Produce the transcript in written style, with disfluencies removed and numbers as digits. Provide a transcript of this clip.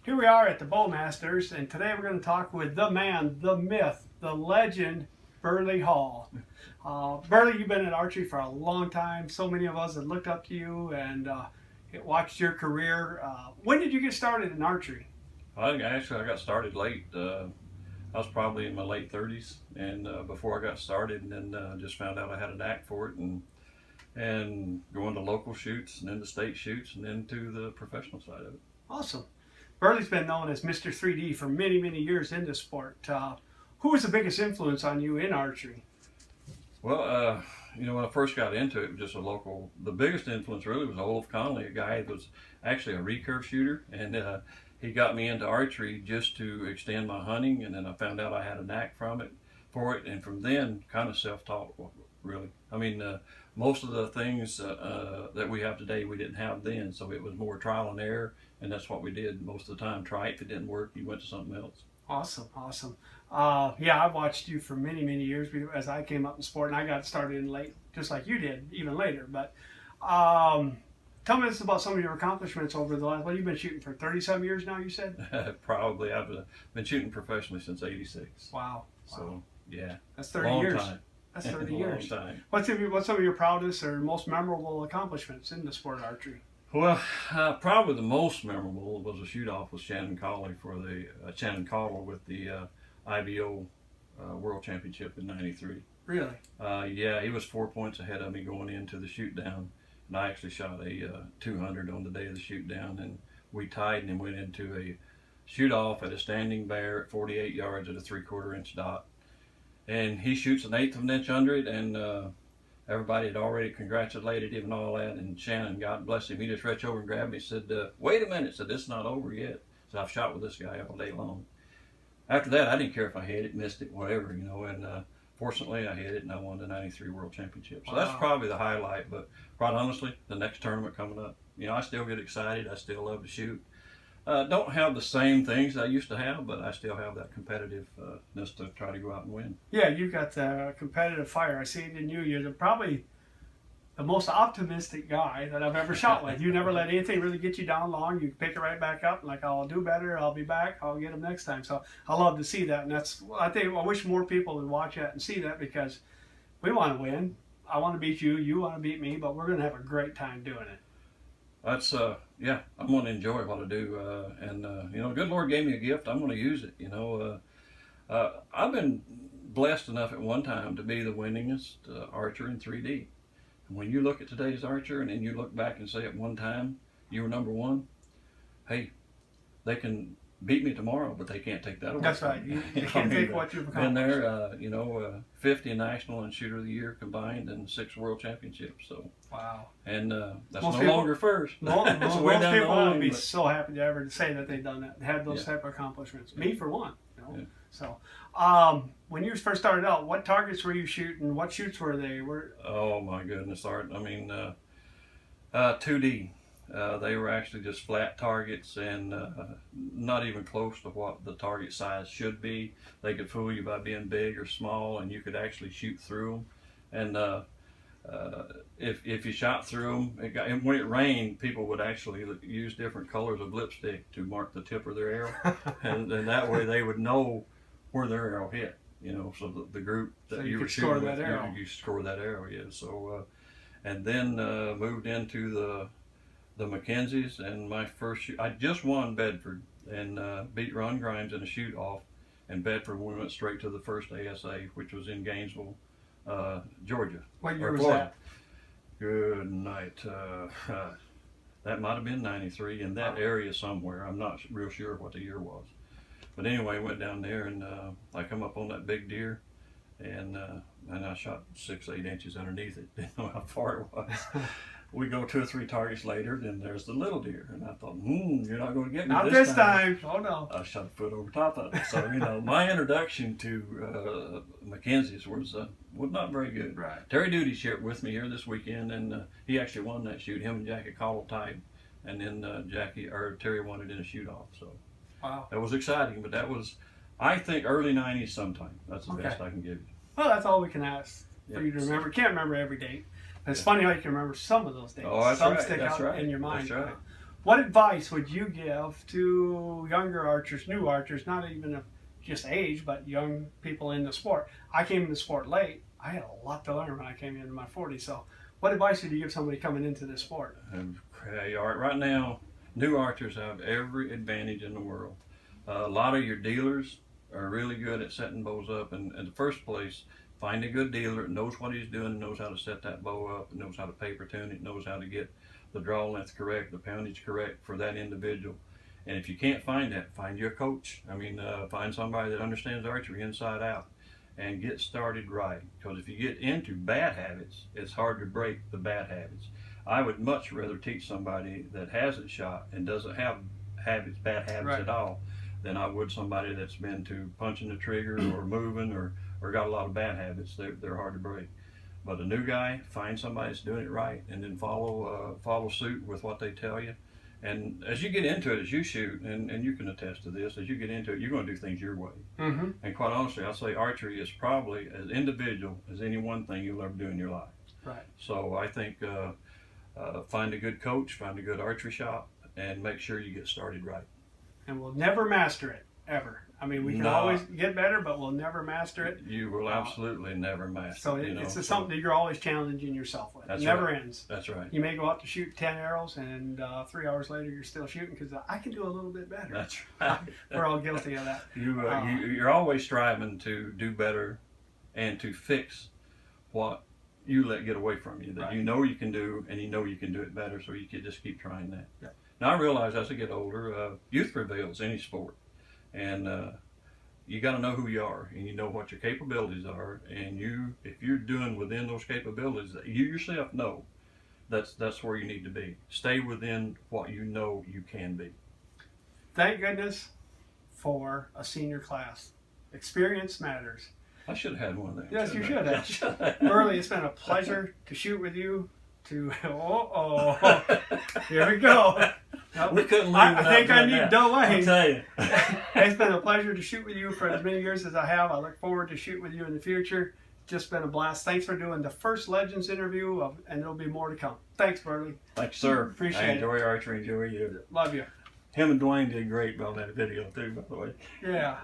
Here we are at the Bowmasters, and today we're going to talk with the man, the myth, the legend, Burley Hall. Burley, you've been in archery for a long time. So many of us have looked up to you and watched your career. When did you get started in archery? I got started late. I was probably in my late 30s, and before I got started, and then just found out I had a knack for it, and going to local shoots, and then to state shoots, and then to the professional side of it. Awesome. Burley's been known as Mr. 3D for many, many years in this sport. Who was the biggest influence on you in archery? Well, when I first got into it, just the biggest influence really was Olaf Conley, a guy that was actually a recurve shooter, and he got me into archery just to extend my hunting, and then I found out I had a knack for it, and from then, kind of self-taught, really. I mean, most of the things that we have today, we didn't have then, so it was more trial and error, and that's what we did most of the time. Try it. If it didn't work, you went to something else. Awesome, awesome. Yeah, I've watched you for many, many years as I came up in sport, and I got started in late, just like you did, even later. But tell me this about some of your accomplishments over the last, well, you've been shooting for 30-some years now, you said? Probably. I've been shooting professionally since '86. Wow. So, yeah. That's 30 long years. Time. That's 30 years. Long time. What's some of your proudest or most memorable accomplishments in the sport of archery? Well, probably the most memorable was a shoot-off with Shannon Cawley for the Shannon Cawley with the IBO World Championship in '93. Really? Yeah, he was 4 points ahead of me going into the shoot down, and I actually shot a 200 on the day of the shoot down, and we tied and then went into a shoot-off at a standing bear at 48 yards at a 3/4 inch dot, and he shoots an eighth of an inch under it, and everybody had already congratulated him and all that, and Shannon, God bless him, he just reached over and grabbed me and said, wait a minute, said, this is not over yet. So I've shot with this guy all day long. After that, I didn't care if I hit it, missed it, whatever, and fortunately I hit it and I won the '93 World Championship. So that's probably the highlight, but quite honestly, the next tournament coming up, I still get excited, I still love to shoot. Don't have the same things I used to have, but I still have that competitiveness to try to go out and win. Yeah, you've got the competitive fire. I see it in you. You're probably the most optimistic guy that I've ever shot with. You never let anything really get you down long. You pick it right back up, like, I'll do better, I'll be back, I'll get them next time. So I love to see that, and I wish more people would watch that and see that, because we want to win. I want to beat you, you want to beat me, but we're going to have a great time doing it. That's yeah, I'm going to enjoy what I do, and good Lord gave me a gift. I'm going to use it. I've been blessed enough at one time to be the winningest archer in 3D. And when you look at today's archer, and then you look back and say at one time you were number one, hey, they can beat me tomorrow, but they can't take that away. That's right. You can't take what you've accomplished. Been there, 50 national and shooter of the year combined, and 6 world championships. So wow. And that's no longer first. Most people would be so happy to ever say that they've done that, had those type of accomplishments. Me for one. Yeah. So, when you first started out, what targets were you shooting? What shoots were they? Oh my goodness, Art. I mean, 2D. They were actually just flat targets, and not even close to what the target size should be. They could fool you by being big or small, and you could actually shoot through them. And if you shot through them, and when it rained, people would actually use different colors of lipstick to mark the tip of their arrow, and that way they would know where their arrow hit. So the group that you were shooting with, you score that arrow. Yeah. So and then moved into the Mackenzies, and my first shoot, I just won Bedford and beat Ron Grimes in a shoot-off, and Bedford, we went straight to the first ASA, which was in Gainesville, Georgia. What year was that? Good night. That might have been '93, in that area somewhere. I'm not real sure what the year was. But anyway, went down there, and I come up on that big deer, and I shot 6-8 inches underneath it. Didn't know how far it was. We go 2 or 3 targets later, then there's the little deer, and I thought, you're not going to get me not this time. Oh no! I shot a foot over top of it. So my introduction to Mackenzie's was not very good. Right. Terry Duty shared with me here this weekend, and he actually won that shoot. Him and Jackie Cottle tied, and then Terry won it in a shoot-off. So wow, that was exciting. But that was, I think, early '90s sometime. That's the best I can give you. Well, that's all we can ask for you to remember. Can't remember every date. It's funny how you can remember some of those dates. Oh, that's some right. stick that's out right. in your mind. That's right. What advice would you give to younger archers, new archers, not even just age, but young people in the sport? I came into the sport late. I had a lot to learn when I came into my 40s. So what advice would you give somebody coming into this sport? Okay, all right, right now, new archers have every advantage in the world. A lot of your dealers are really good at setting bows up. And in the first place, find a good dealer that knows what he's doing, knows how to set that bow up, knows how to paper tune it, knows how to get the draw length correct, the poundage correct for that individual. And if you can't find that, find you a coach. I mean, find somebody that understands archery inside out and get started right. Because if you get into bad habits, it's hard to break the bad habits. I would much rather teach somebody that hasn't shot and doesn't have bad habits Right. at all, than I would somebody that's been to punching the trigger or moving or got a lot of bad habits. They're hard to break. But a new guy, find somebody that's doing it right, and then follow suit with what they tell you. And as you get into it, as you shoot, and you can attest to this, as you get into it, you're going to do things your way. Mm-hmm. And quite honestly, I'll say archery is probably as individual as any one thing you'll ever do in your life. Right. So I think find a good coach, find a good archery shop, and make sure you get started right. And we'll never master it, ever. I mean, we can No. always get better, but we'll never master it. You will absolutely never master So it. it's just something that you're always challenging yourself with. That's It never right. ends. That's right. You may go out to shoot 10 arrows, and 3 hours later you're still shooting because I can do a little bit better. That's right. We're all guilty of that. You're always striving to do better and to fix what you let get away from you that Right. you know you can do, and you know you can do it better, so you can just keep trying that. Yeah. Now I realize as I get older, youth prevails any sport, and you got to know who you are, and you know what your capabilities are, and if you're doing within those capabilities that you yourself know, that's where you need to be. Stay within what you know you can be. Thank goodness for a senior class. Experience matters. I should have had one of them. Yes, you shouldn't I? should have. Burley, it's been a pleasure to shoot with you. Here we go. We couldn't leave I without think I doing need that. delay. I'll tell you. It's been a pleasure to shoot with you for as many years as I have. I look forward to shoot with you in the future. Just been a blast. Thanks for doing the first Legends interview, and there'll be more to come. Thanks, Burley. Thank you, sir. Appreciate I it. enjoy archery, enjoy you. Love you. Him and Dwayne did great on that video too, by the way. Yeah.